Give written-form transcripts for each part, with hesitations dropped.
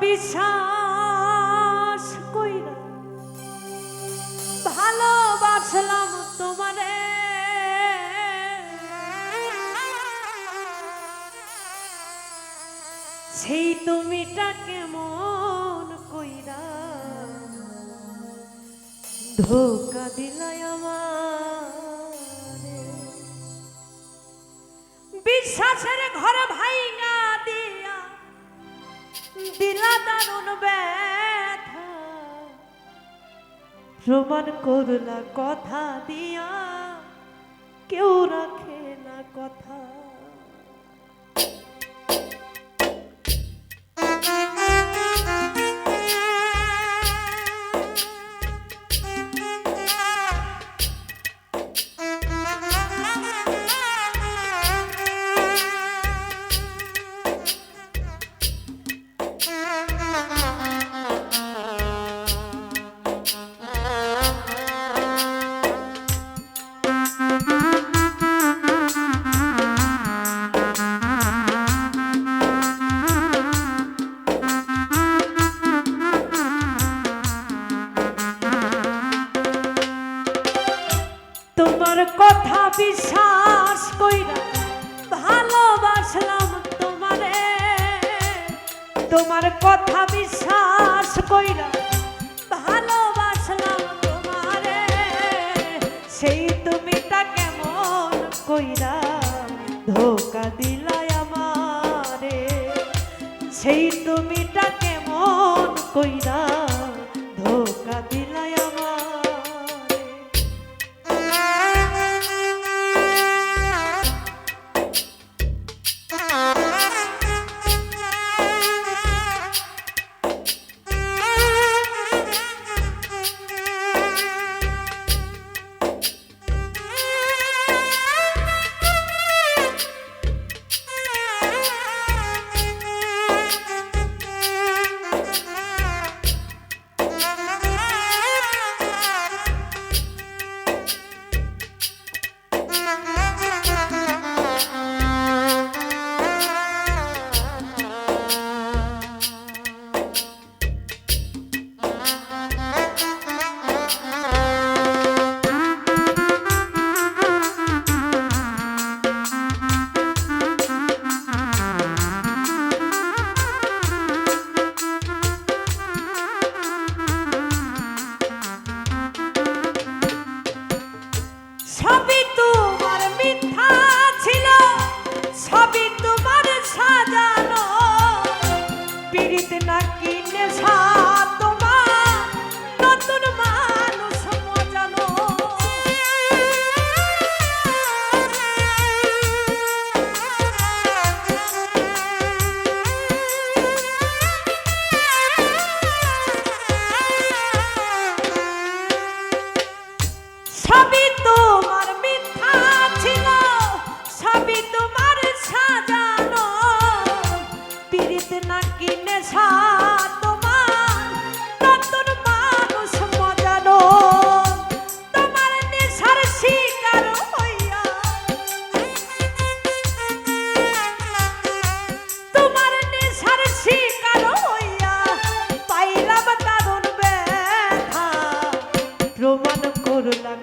বিশ্বাস কইরা ভালোবাসলাম তোমারে, সেই তুমিটা কেমন কইরা ধোকা দিলাই আমারে। বিশ্বাসের ঘর ভাইঙা দিয়া দিলা দারুণ ব্যথা, প্রমাণ করলা কথা দিয়া কেউ রাখে না কথা। তোমার কথা বিশ্বাস কইরা ভালোবাসলাম তোমারে, তোমার কথা বিশ্বাস কইরা ভালোবাসলাম তোমারে, সেই তুমিটা কেমন কইরা ধোকা দিলাই আমারে, সেই তুমিটা কেমন কইরা ধোকা দিলাই আমারে।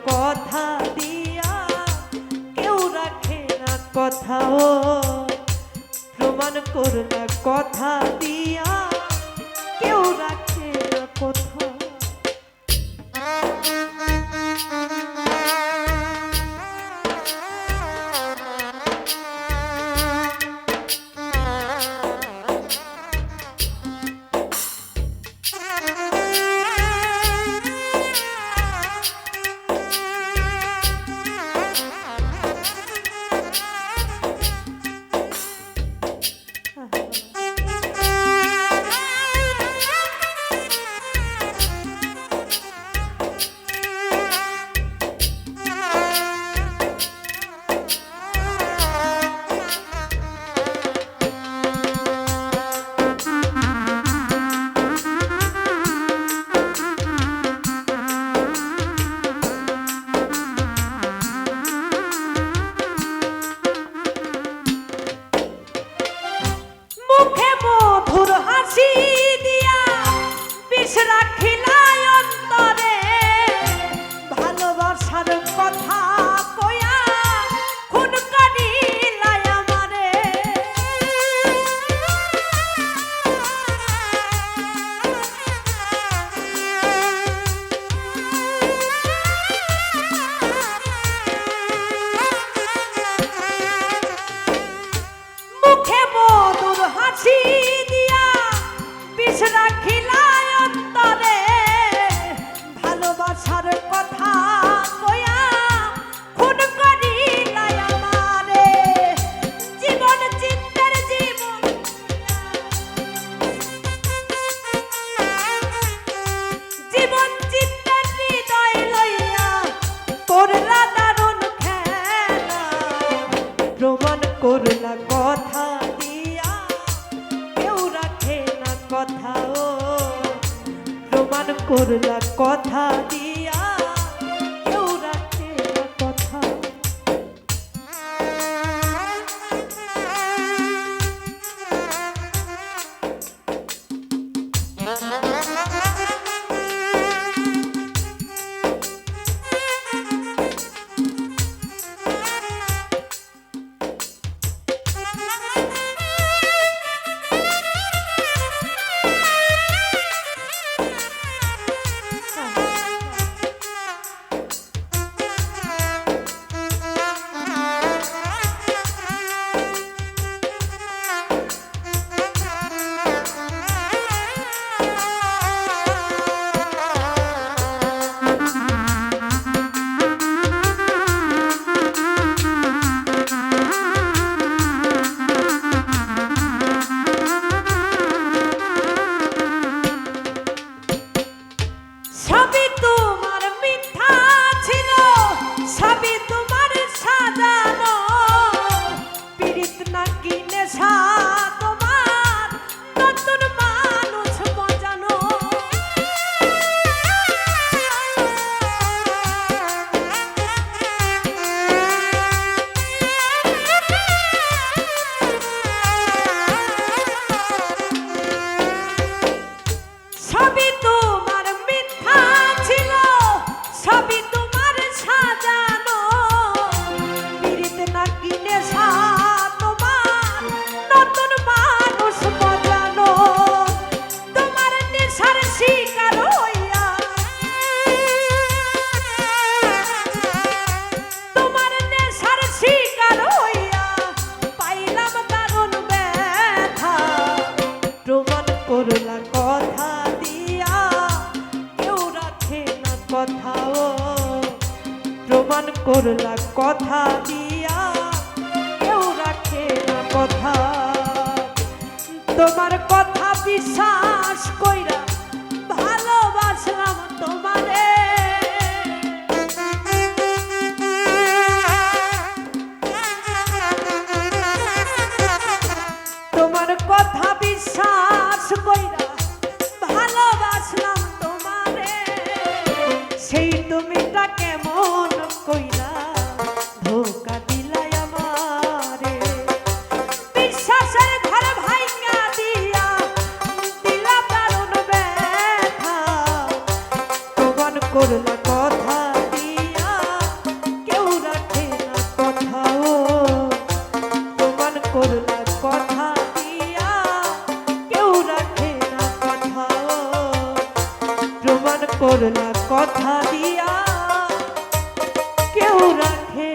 কথা দিয়া কেউ রাখে না কথাও, প্রমাণ করলা কথা দিয়া কেউ রাখে না কথা। রাখিলাই অন্তরে ভালোবাসার কথা কয়া খুন করিলাই আমারে জীবন চিত্তের জীবন জীবন চিত্তের হৃদয় লইয়া করলা দারুণ খেলা প্রমাণ করলা কথা দিয়া কেউ রাখে না কথা ও প্রমাণ করলা কথা দিয়া কেউ রাখে না কথা সবই তোমার মিথ্যা ছিল সবই তোমার সাজানো পীড়িত নাকি নেশা তোমার নতুন মানুষ মজানো সবই তোমার মিথ্যা ছিল সবই তোমার সাজানো পীড়িত নাকি নেশা তোমার নতুন মানুষ মজানো তোমার নেশার শিকার হইয়া তোমার নেশার শিকার হইয়া পাইলাম দারুণ ব্যথা প্রমাণ করলা কথা দিয়া কেউ রাখে না কথা ও প্রমাণ করলা কথা দিয়া কেউ রাখে না কথা তোমার কথা বিশ্বাস কইরা ভালোবাসলাম তোমারে তোমার কথা বিশ্বাস কইরা ভালোবাসলাম তোমারে সেই তুমিটা কেমন কইরা ধোকা দিলাই আমারে বিশ্বাসের ঘর ভাঙা দিয়া দিলা দারুণ ব্যথা প্রমাণ করলা কথা দিয়া কেউ রাখে না কথা ও প্রমাণ করলা কথা দিয়া কেউ রাখে না কথা ও প্রমাণ করলা কথা দিয়া কেউ রাখে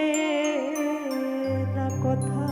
না কথা